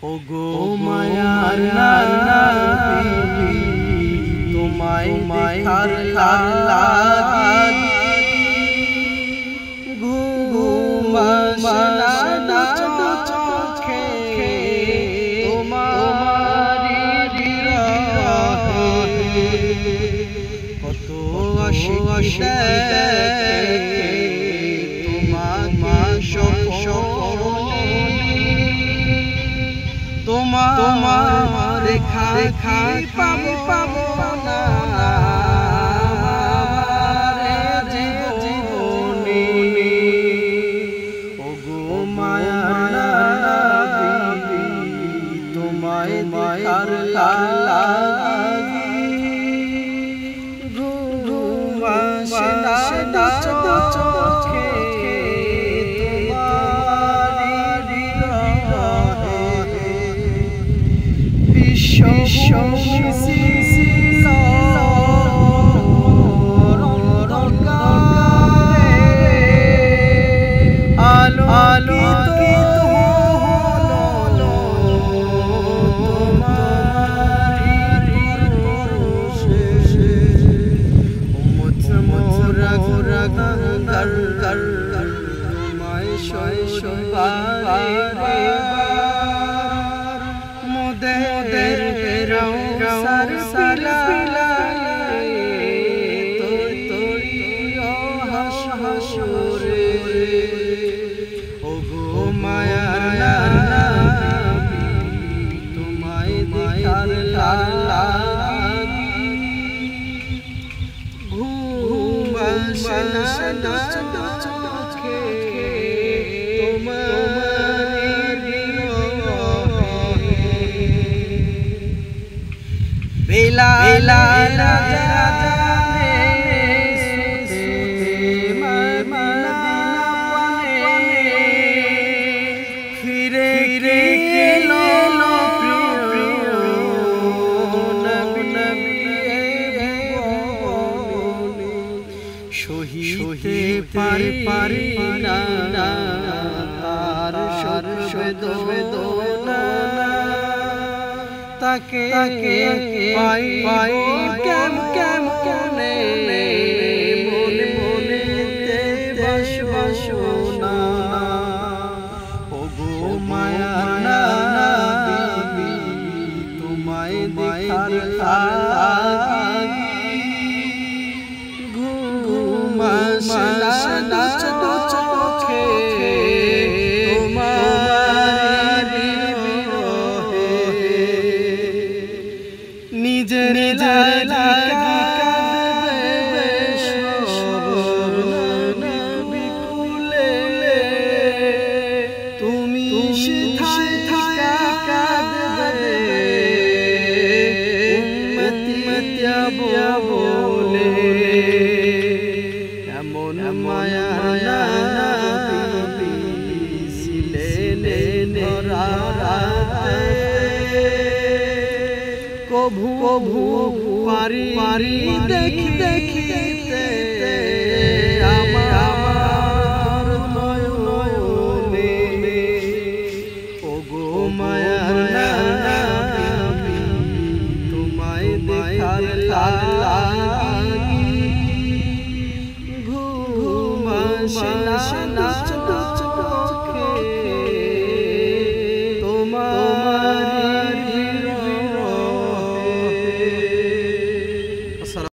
ওগো মায়ার নবী তোমায় দেখার লাগি ঘুম আসে না চোখে তোমারি বিরহে কত আশিক দেখে তোমার দেখা পাবো না জীবনে ওগো মায়ার নবী তোমায় দেখার লাগি ঘুম আসে না চোখে আলোকিত হলো তোমারি পরশে উম্মত মোরা তোমায় শৈশবারে মোদের রওসার পিলায় তোরিও হাসরে ওগো মায়ার নবী তোমায় দেখার লাগি ঘুম আসে না চোখে তোমারি বেলা ফিরে গেলো প্রিয় নবী সহিতে পারি না তার বেদনা তাকে পাই কেমনে মনেতে বাসনা ওগো মায়ার নবী তোমায় দেখার লাগি ঘুম আসে না চোখে নিজের লাগি কাঁদবে নবী কুলে তুমি সেথায় কাঁদবে উম্মতিয়া বলে এমন মায়ার নবী ছিলেন ধরাতে কভু পারি দেখিতে আমার নয়নে ওগো মায়া